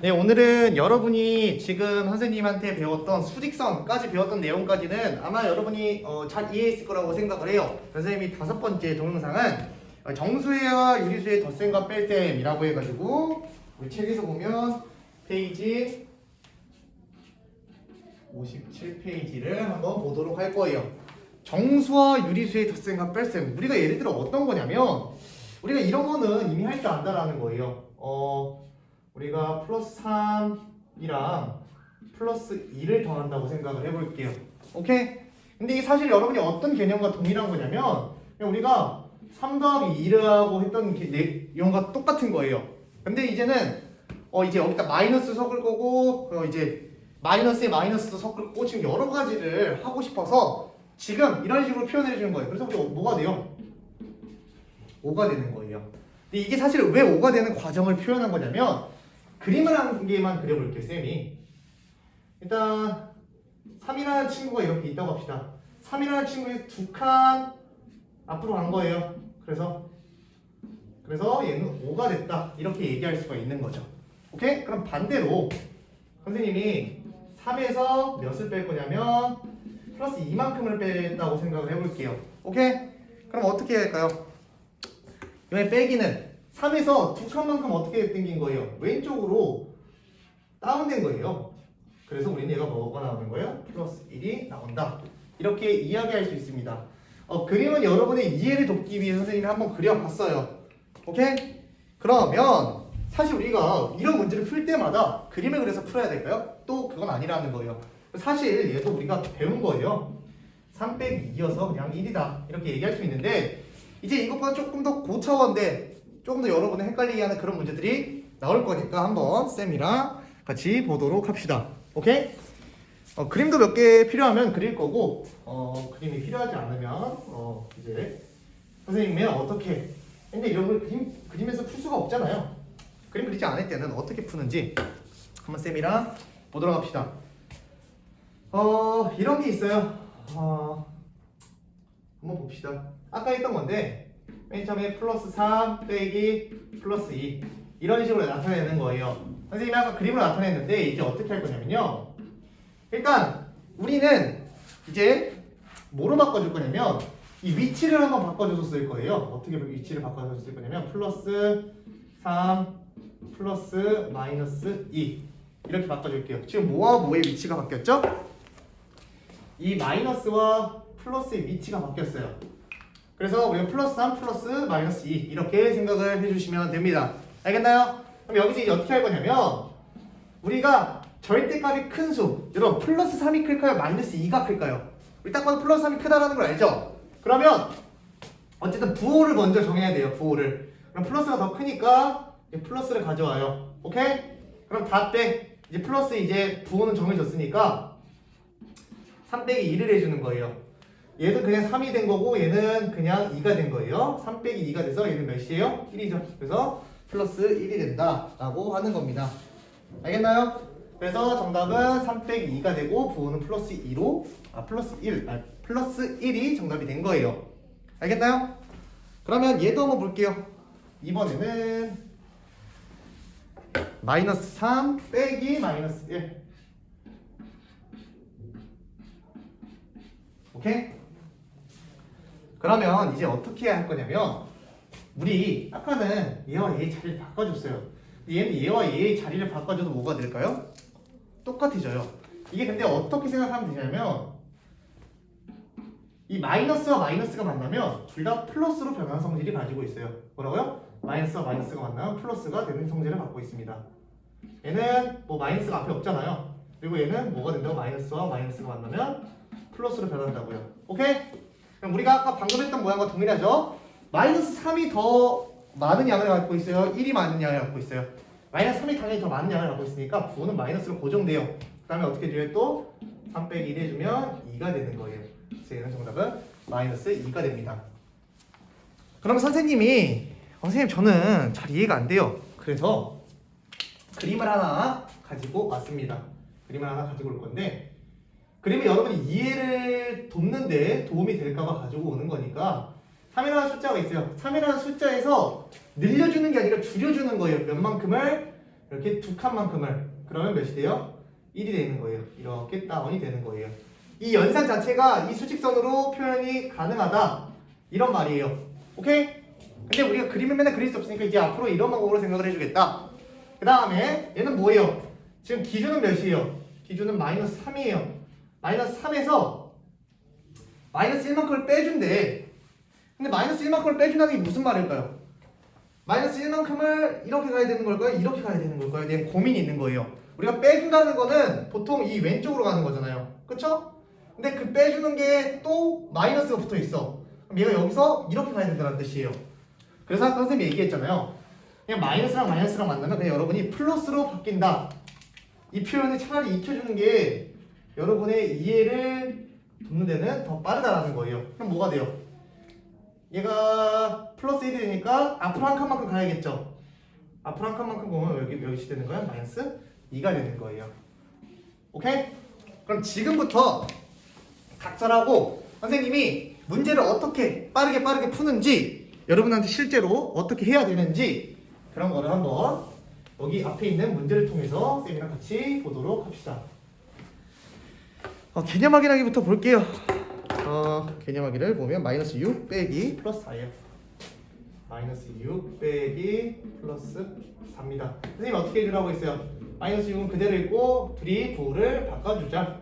네, 오늘은 여러분이 지금 선생님한테 배웠던 수직선까지 배웠던 내용까지는 아마 여러분이 잘 이해했을 거라고 생각을 해요. 선생님이 5번째 동영상은 정수회와 유리수의 덧셈과 뺄셈이라고 해가지고 우리 책에서 보면 페이지 57페이지를 한번 보도록 할 거예요. 정수와 유리수의 덧셈과 뺄셈. 우리가 예를 들어 어떤 거냐면 우리가 이런 거는 이미 할 줄 안다라는 거예요. 우리가 플러스 3이랑 플러스 2를 더한다고 생각을 해볼게요. 오케이? 근데 이게 사실 여러분이 어떤 개념과 동일한 거냐면 그냥 우리가 3 더하기 2라고 했던 내용과 똑같은 거예요. 근데 이제는 이제 여기다 마이너스 섞을 거고 이제 마이너스에 마이너스도 섞을 거고 지금 여러 가지를 하고 싶어서 지금 이런 식으로 표현해 주는 거예요. 그래서 우리 뭐가 돼요? 5가 되는 거예요. 근데 이게 사실 왜 5가 되는 과정을 표현한 거냐면 그림을 한 개만 그려볼게요, 쌤이. 일단 3이라는 친구가 이렇게 있다고 합시다. 3이라는 친구의 2칸 앞으로 간 거예요. 그래서 얘는 5가 됐다. 이렇게 얘기할 수가 있는 거죠. 오케이? 그럼 반대로 선생님이 3에서 몇을 뺄 거냐면 플러스 2만큼을 뺐다고 생각을 해볼게요. 오케이? 그럼 어떻게 할까요? 이번에 빼기는 3에서 2칸만큼 어떻게 당긴 거예요? 왼쪽으로 다운된 거예요. 그래서 우리는 얘가 뭐가 나오는 거예요? 플러스 1이 나온다. 이렇게 이야기할 수 있습니다. 그림은 여러분의 이해를 돕기 위해 선생님이 한번 그려봤어요. 오케이? 그러면 사실 우리가 이런 문제를 풀 때마다 그림을 그려서 풀어야 될까요? 또 그건 아니라는 거예요. 사실 얘도 우리가 배운 거예요. 3 빼기 2여서 그냥 1이다. 이렇게 얘기할 수 있는데 이제 이것보다 조금 더 고차원인데 조금 더 여러분을 헷갈리게 하는 그런 문제들이 나올 거니까 한번 쌤이랑 같이 보도록 합시다. 오케이? 그림도 몇 개 필요하면 그릴 거고 그림이 필요하지 않으면 이제 선생님이 어떻게 근데 이런 걸 그림에서 풀 수가 없잖아요. 그림 그리지 않을 때는 어떻게 푸는지 한번 쌤이랑 보도록 합시다. 이런 게 있어요. 한번 봅시다. 아까 했던 건데 맨 처음에 플러스 3 빼기 플러스 2 이런 식으로 나타내는 거예요. 선생님이 아까 그림을 나타냈는데 이제 어떻게 할 거냐면요. 일단 우리는 이제 뭐로 바꿔줄 거냐면 이 위치를 한번 바꿔줬을 거예요. 어떻게 위치를 바꿔줬을 거냐면 플러스 3 플러스 마이너스 2 이렇게 바꿔줄게요. 지금 뭐와 뭐의 위치가 바뀌었죠? 이 마이너스와 플러스의 위치가 바뀌었어요. 그래서 우리가 플러스 3 플러스 마이너스 2 이렇게 생각을 해주시면 됩니다. 알겠나요? 그럼 여기서 이제 어떻게 할 거냐면 우리가 절대값이 큰 수 여러분 플러스 3이 클까요? 마이너스 2가 클까요? 우리 딱 봐도 플러스 3이 크다라는 걸 알죠? 그러면 어쨌든 부호를 먼저 정해야 돼요. 부호를. 그럼 플러스가 더 크니까 이제 플러스를 가져와요. 오케이? 그럼 다 빼. 이제 플러스 이제 부호는 정해졌으니까 3 빼기 2를 해주는 거예요. 얘도 그냥 3이 된 거고 얘는 그냥 2가 된 거예요. 3 빼기 2가 돼서 얘는 몇이에요? 1이죠. 그래서 플러스 1이 된다 라고 하는 겁니다. 알겠나요? 그래서 정답은 3 빼기 2가 되고 부호는 플러스 2로 플러스 1이 정답이 된 거예요. 알겠나요? 그러면 얘도 한번 볼게요. 이번에는 마이너스 3 빼기 마이너스 1 오케이? 그러면 이제 어떻게 할 거냐면 우리 아까는 얘와 얘의 자리를 바꿔줬어요. 얘는 얘와 얘의 자리를 바꿔줘도 뭐가 될까요? 똑같아져요. 이게 근데 어떻게 생각하면 되냐면 이 마이너스와 마이너스가 만나면 둘 다 플러스로 변하는 성질이 가지고 있어요. 뭐라고요? 마이너스와 마이너스가 만나면 플러스가 되는 성질을 갖고 있습니다. 얘는 뭐 마이너스가 앞에 없잖아요. 그리고 얘는 뭐가 된다고? 마이너스와 마이너스가 만나면 플러스로 변한다고요. 오케이? 그럼 우리가 아까 방금 했던 모양과 동일하죠? 마이너스 3이 더 많은 양을 갖고 있어요? 1이 많은 양을 갖고 있어요? 마이너스 3이 당연히 더 많은 양을 갖고 있으니까 부호는 마이너스로 고정돼요. 그 다음에 어떻게 해줘요? 또 3 빼기 1 해주면 2가 되는 거예요. 그래서 얘는 정답은 마이너스 2가 됩니다. 그럼 선생님이 선생님 저는 잘 이해가 안 돼요. 그래서 그림을 하나 가지고 왔습니다. 그림을 하나 가지고 올 건데 그림이 여러분이 이해를 돕는데 도움이 될까봐 가지고 오는 거니까 3이라는 숫자가 있어요. 3이라는 숫자에서 늘려주는 게 아니라 줄여주는 거예요. 몇 만큼을? 이렇게 두 칸만큼을 그러면 몇이 돼요? 1이 되는 거예요. 이렇게 다운이 되는 거예요. 이 연산 자체가 이 수직선으로 표현이 가능하다 이런 말이에요. 오케이? 근데 우리가 그림을 맨날 그릴 수 없으니까 이제 앞으로 이런 방법으로 생각을 해주겠다. 그 다음에 얘는 뭐예요? 지금 기준은 몇이에요? 기준은 마이너스 3이에요. 마이너스 3에서 마이너스 1만큼을 빼준대. 근데 마이너스 1만큼을 빼준다는 게 무슨 말일까요? 마이너스 1만큼을 이렇게 가야 되는 걸까요? 이렇게 가야 되는 걸까요? 대한 고민이 있는 거예요. 우리가 빼준다는 거는 보통 이 왼쪽으로 가는 거잖아요. 그쵸? 근데 그 빼주는 게 또 마이너스가 붙어 있어. 그럼 얘가 여기서 이렇게 가야 된다는 뜻이에요. 그래서 아까 선생님이 얘기했잖아요. 그냥 마이너스랑 마이너스랑 만나면 그냥 여러분이 플러스로 바뀐다. 이 표현을 차라리 익혀주는 게 여러분의 이해를 돕는 데는 더 빠르다라는 거예요. 그럼 뭐가 돼요? 얘가 플러스 1이 되니까 앞으로 한 칸만큼 가야겠죠. 앞으로 한 칸만큼 보면 여기 몇이 되는 거야? 마이너스 2가 되는 거예요. 오케이? 그럼 지금부터 각설하고 선생님이 문제를 어떻게 빠르게 푸는지 여러분한테 실제로 어떻게 해야 되는지 그런 거를 한번 여기 앞에 있는 문제를 통해서 쌤이랑 같이 보도록 합시다. 개념 확인하기부터 볼게요. 개념 확인을 보면 마이너스 6 빼기 플러스 4예요. 마이너스 6 빼기 플러스 4입니다. 선생님 어떻게 해주라고 했어요? 마이너스 6은 그대로 있고 둘이 부호를 바꿔주자.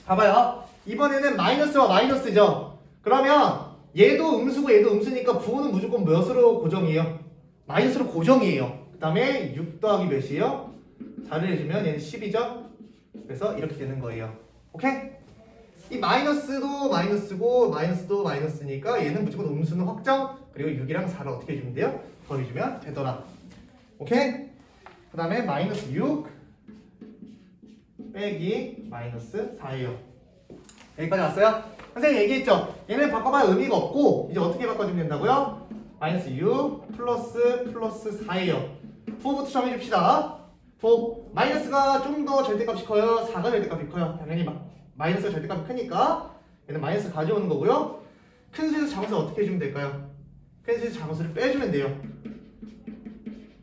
봐봐요. 이번에는 마이너스와 마이너스죠. 그러면 얘도 음수고 얘도 음수니까 부호는 무조건 몇으로 고정이에요? 마이너스로 고정이에요. 그 다음에 6 더하기 몇이에요? 4를 해주면 얘는 10이죠? 그래서 이렇게 되는 거예요. 오케이? 이 마이너스도 마이너스고 마이너스도 마이너스니까 얘는 무조건 음수는 확정. 그리고 6이랑 4를 어떻게 해주면 돼요? 더해주면 되더라. 오케이? 그 다음에 마이너스 6 빼기 마이너스 4예요. 여기까지 왔어요? 선생님 얘기했죠? 얘는 바꿔봐야 의미가 없고 이제 어떻게 바꿔주면 된다고요? 마이너스 6 플러스 4예요. 부호부터 정해줍시다. 부호 마이너스가 좀 더 절대값이 커요? 4가 절대값이 커요? 당연히 마이너스가 절대값이 크니까 얘는 마이너스 가져오는 거고요. 큰 수에서 작은 수 어떻게 해주면 될까요? 큰 수에서 작은 수를 빼주면 돼요.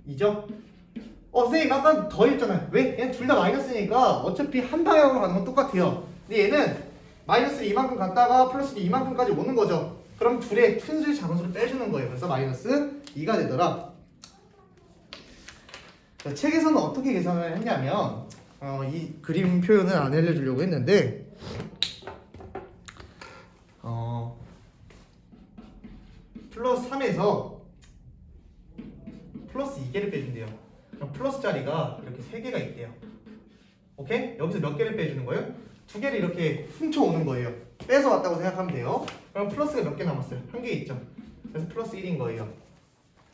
2죠? 선생님 아까 더 했잖아요. 왜? 얘는 둘 다 마이너스니까 어차피 한 방향으로 가는 건 똑같아요. 근데 얘는 마이너스 이만큼 갔다가 플러스 이만큼까지 오는 거죠. 그럼 둘의 큰 수의 작은 수를 빼주는 거예요. 그래서 마이너스 2가 되더라. 자, 책에서는 어떻게 계산을 했냐면 이 그림 표현을 안 알려주려고 했는데 플러스 3에서 플러스 2개를 빼준대요. 그럼 플러스 자리가 이렇게 3개가 있대요. 오케이? 여기서 몇 개를 빼주는 거예요? 2개를 이렇게 훔쳐오는 거예요. 빼서 왔다고 생각하면 돼요. 그럼 플러스가 몇 개 남았어요? 1개 있죠. 그래서 플러스 1인 거예요.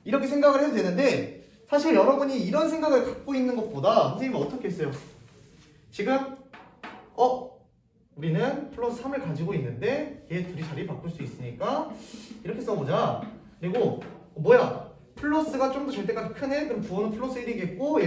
이렇게 생각을 해도 되는데 사실 여러분이 이런 생각을 갖고 있는 것보다 선생님은 어떻게 했어요? 지금 우리는 플러스 3을 가지고 있는데 얘 둘이 자리 바꿀 수 있으니까 이렇게 써보자. 그리고 뭐야? 플러스가 좀 더 절대값이 크네? 그럼 부호는 플러스 1이겠고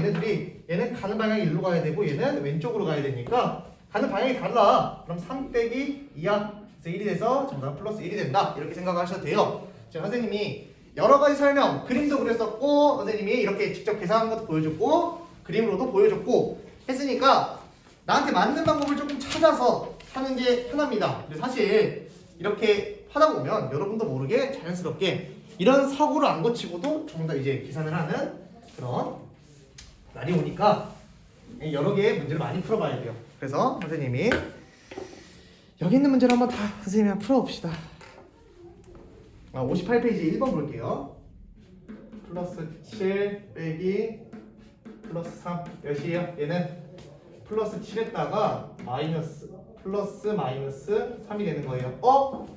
얘는 가는 방향이 일로 가야 되고 얘는 왼쪽으로 가야 되니까 가는 방향이 달라. 그럼 3 빼기 2야. 그래서 1이 돼서 정답 플러스 1이 된다. 이렇게 생각하셔도 돼요. 지금 선생님이 여러 가지 설명, 그림도 그렸었고 선생님이 이렇게 직접 계산한 것도 보여줬고 그림으로도 보여줬고 했으니까 나한테 맞는 방법을 조금 찾아서 하는 게 편합니다. 근데 사실 이렇게 하다 보면 여러분도 모르게 자연스럽게 이런 사고를 안 거치고도 정답 이제 계산을 하는 그런 날이 오니까 여러 개의 문제를 많이 풀어봐야 돼요. 그래서 선생님이 여기 있는 문제를 한번 다 선생님이 한번 풀어봅시다. 58페이지 1번 볼게요. 플러스 7 빼기 플러스 3 몇이에요? 얘는 플러스 7에다가 플러스 마이너스 3이 되는 거예요.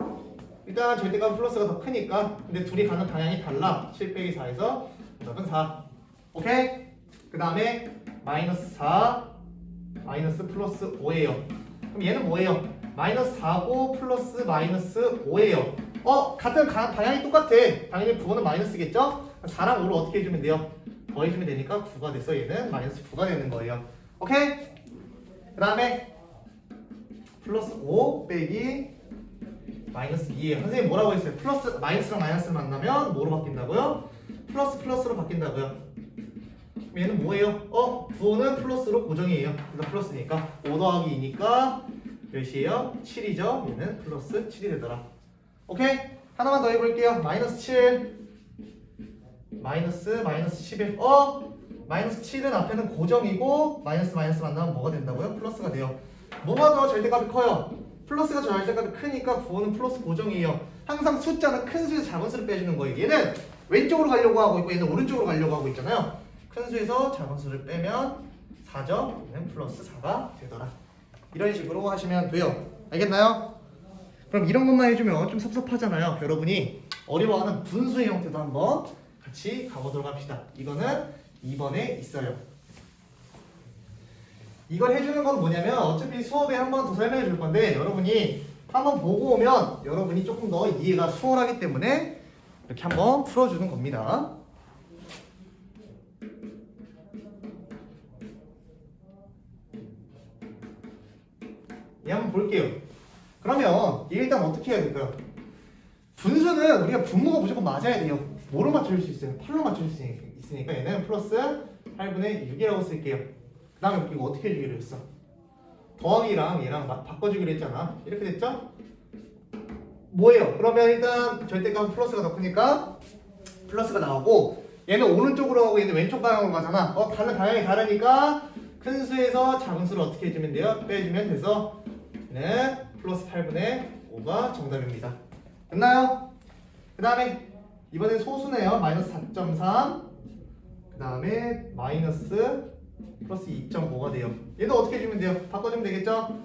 일단 절대값 플러스가 더 크니까 근데 둘이 가는 방향이 달라. 7 빼기 4에서 정답은 4. 오케이? 그 다음에 마이너스 4 마이너스 플러스 5예요. 그럼 얘는 뭐예요? 마이너스 4고 플러스 마이너스 5예요. 같은 방향이 똑같아. 당연히 부호는 마이너스겠죠? 4랑 5를 어떻게 해주면 돼요? 더해주면 되니까 9가 돼서 얘는 마이너스 9가 되는 거예요. 오케이? 그 다음에 플러스 5 빼기 마이너스 2예요. 선생님 뭐라고 했어요? 플러스 마이너스랑 마이너스를 만나면 뭐로 바뀐다고요? 플러스로 바뀐다고요. 얘는 뭐예요? 부호는 플러스로 고정이에요. 그래서 플러스니까 5 더하기 2니까 몇이에요? 7이죠. 얘는 플러스 7이 되더라. 오케이? 하나만 더 해볼게요. 마이너스 7 마이너스 11 마이너스 7은 앞에는 고정이고 마이너스 만나면 뭐가 된다고요? 플러스가 돼요. 뭐가 더 절대값이 커요? 플러스가 절대값이 크니까 부호는 플러스 고정이에요. 항상 숫자는 큰 수에서 작은 수를 빼주는 거예요. 얘는 왼쪽으로 가려고 하고 있고 얘는 오른쪽으로 가려고 하고 있잖아요. 큰 수에서 작은 수를 빼면 4죠. 얘는 플러스 4가 되더라. 이런 식으로 하시면 돼요. 알겠나요? 그럼 이런 것만 해주면 좀 섭섭하잖아요. 여러분이 어려워하는 분수의 형태도 한번 같이 가보도록 합시다. 이거는 2번에 있어요. 이걸 해주는 건 뭐냐면 어차피 수업에 한 번 더 설명해 줄 건데 여러분이 한번 보고 오면 여러분이 조금 더 이해가 수월하기 때문에 이렇게 한번 풀어주는 겁니다. 예, 한번 볼게요. 그러면 일단 어떻게 해야 될까요? 분수는 우리가 분모가 무조건 맞아야 돼요. 뭐로 맞춰줄 수 있어요? 8로 맞춰줄 수 있으니까 얘는 플러스 8분의 6이라고 쓸게요. 그 다음에 이거 어떻게 해주기로 했어? 더하기랑 얘랑 바꿔주기로 했잖아. 이렇게 됐죠? 뭐예요? 그러면 일단 절대값은 플러스가 더 크니까 플러스가 나오고 얘는 오른쪽으로 가고 얘는 왼쪽 방향으로 가잖아. 가는 방향이 다르니까 큰 수에서 작은 수를 어떻게 해주면 돼요? 빼주면 돼서 얘는 플러스 8분의 5가 정답입니다. 됐나요? 그 다음에 이번엔 소수네요. 마이너스 4.3 그 다음에 마이너스 플러스 2.5가 돼요. 얘도 어떻게 해주면 돼요? 바꿔주면 되겠죠?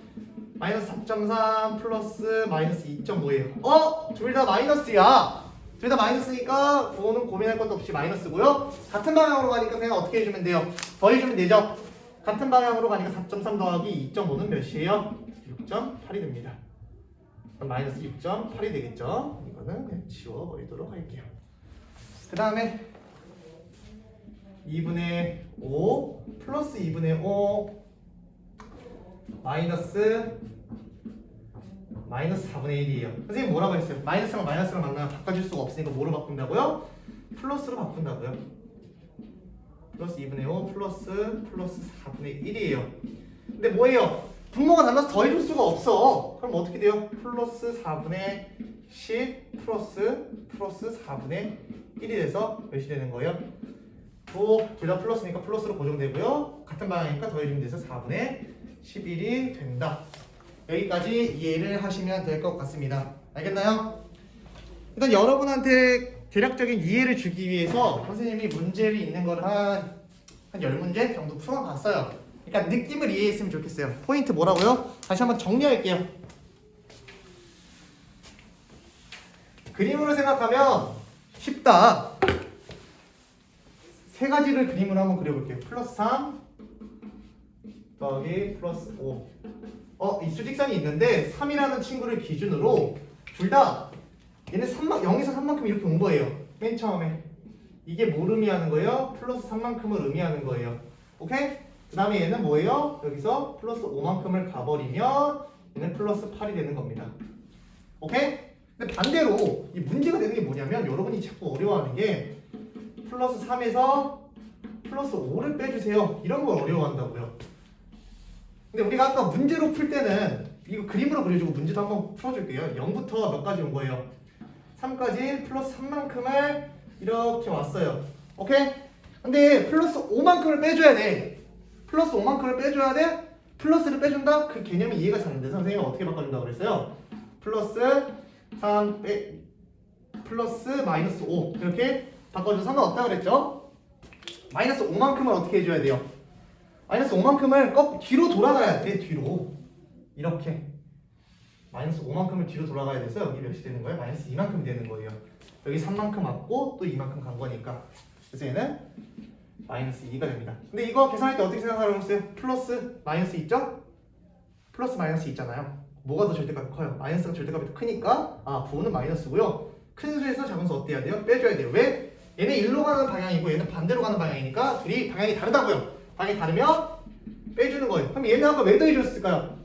마이너스 4.3 플러스 마이너스 2.5예요. 둘 다 마이너스야. 둘 다 마이너스니까 부호는 고민할 것도 없이 마이너스고요. 같은 방향으로 가니까 그냥 어떻게 해주면 돼요? 더해주면 되죠? 같은 방향으로 가니까 4.3 더하기 2.5는 몇이에요? 6.8이 됩니다. 그럼 마이너스 6.8이 되겠죠? 이거는 그냥 지워버리도록 할게요. 그 다음에 2분의 5 플러스 2분의 5 마이너스 4분의 1이에요. 선생님 뭐라고 했어요? 마이너스랑 만나면 바꿔줄 수가 없으니까 뭐로 바꾼다고요? 플러스로 바꾼다고요. 플러스 2분의 5 플러스 4분의 1이에요. 근데 뭐예요? 분모가 달라서 더해줄 수가 없어. 그럼 어떻게 돼요? 플러스 4분의 10 플러스 4분의 1이 돼서 몇이 되는 거예요? 둘 다 플러스니까 플러스로 고정되고요. 같은 방향이니까 더해주면 돼서 4분의 11이 된다. 여기까지 이해를 하시면 될 것 같습니다. 알겠나요? 일단 여러분한테 대략적인 이해를 주기 위해서 선생님이 문제를 있는 걸 한 10문제 정도 풀어봤어요. 그러니까 느낌을 이해했으면 좋겠어요. 포인트 뭐라고요? 다시 한번 정리할게요. 그림으로 생각하면 쉽다. 세 가지를 그림으로 한번 그려볼게요. 플러스 3 더하기 플러스 5. 이 수직선이 있는데 3이라는 친구를 기준으로 둘 다 얘는 0에서 3만큼 이렇게 온 거예요. 맨 처음에. 이게 뭘 의미하는 거예요? 플러스 3만큼을 의미하는 거예요. 오케이? 그 다음에 얘는 뭐예요? 여기서 플러스 5만큼을 가버리면 얘는 플러스 8이 되는 겁니다. 오케이? 근데 반대로 이 문제가 되는 게 뭐냐면 여러분이 자꾸 어려워하는 게 플러스 3에서 플러스 5를 빼주세요. 이런 걸 어려워한다고요. 근데 우리가 아까 문제로 풀 때는 이거 그림으로 그려주고 문제도 한번 풀어줄게요. 0부터 몇 가지 온 거예요? 3까지 플러스 3만큼을 이렇게 왔어요. 오케이? 근데 플러스 5만큼을 빼줘야 돼. 플러스 5만큼을 빼줘야 돼? 플러스를 빼준다? 그 개념이 이해가 잘 안 돼서 선생님은 어떻게 바꿔준다고 그랬어요? 플러스 3 플러스 마이너스 5 이렇게 바꿔줘도 상관없다 그랬죠? 마이너스 5만큼을 어떻게 해줘야 돼요? 마이너스 5만큼을 뒤로 돌아가야 돼. 뒤로 이렇게 마이너스 5만큼을 뒤로 돌아가야 돼서 여기 몇이 되는 거예요? 마이너스 2만큼 되는 거예요. 여기 3만큼 왔고 또 2만큼 간 거니까 그래서 얘는 마이너스 2가 됩니다. 근데 이거 계산할 때 어떻게 생각하라고 했어요? 플러스 마이너스 있죠? 플러스 마이너스 있잖아요. 뭐가 더 절대값이 커요? 마이너스가 절대값이 더 크니까 부호는 마이너스고요. 큰 수에서 작은 수 어때야 돼요? 빼줘야 돼요. 왜? 얘는 일로 가는 방향이고 얘는 반대로 가는 방향이니까 둘이 방향이 다르다고요. 방향이 다르면 빼주는 거예요. 그럼 얘는 아까 왜 더해줬을까요?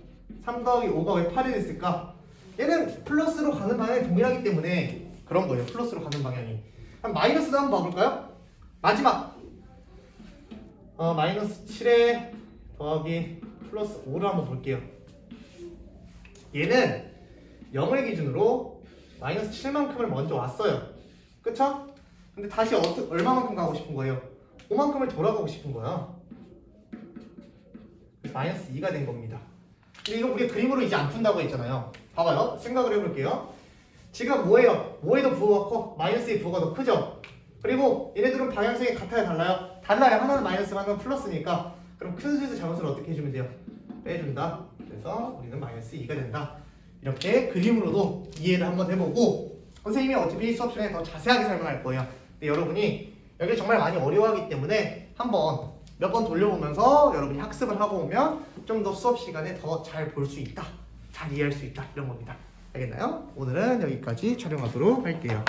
3 더하기 5가 왜 8이 됐을까? 얘는 플러스로 가는 방향이 동일하기 때문에 그런 거예요. 플러스로 가는 방향이. 그럼 마이너스도 한번 봐볼까요? 마지막 마이너스 7에 더하기 플러스 5를 한번 볼게요. 얘는 0을 기준으로 마이너스 7만큼을 먼저 왔어요. 그쵸? 근데 다시 얼마만큼 가고 싶은 거예요? 5만큼을 돌아가고 싶은 거야. 마이너스 2가 된 겁니다. 근데 이거 우리 그림으로 이제 안 푼다고 했잖아요. 봐봐요. 생각을 해볼게요. 지금 뭐예요? 5에도 부호가 커. 마이너스의 부호가 더 크죠? 그리고 얘네들은 방향성이 같아요? 달라요? 달라요. 하나는 마이너스고 하나는 플러스니까. 그럼 큰 수에서 작은 수를 어떻게 해주면 돼요? 빼준다. 그래서 우리는 마이너스 2가 된다. 이렇게 그림으로도 이해를 한번 해보고 선생님이 어차피 수업 시간에 더 자세하게 설명할 거예요. 근데 여러분이 여기 정말 많이 어려워하기 때문에 한번 몇 번 돌려보면서 여러분이 학습을 하고 오면 좀 더 수업 시간에 더 잘 볼 수 있다. 잘 이해할 수 있다. 이런 겁니다. 알겠나요? 오늘은 여기까지 촬영하도록 할게요.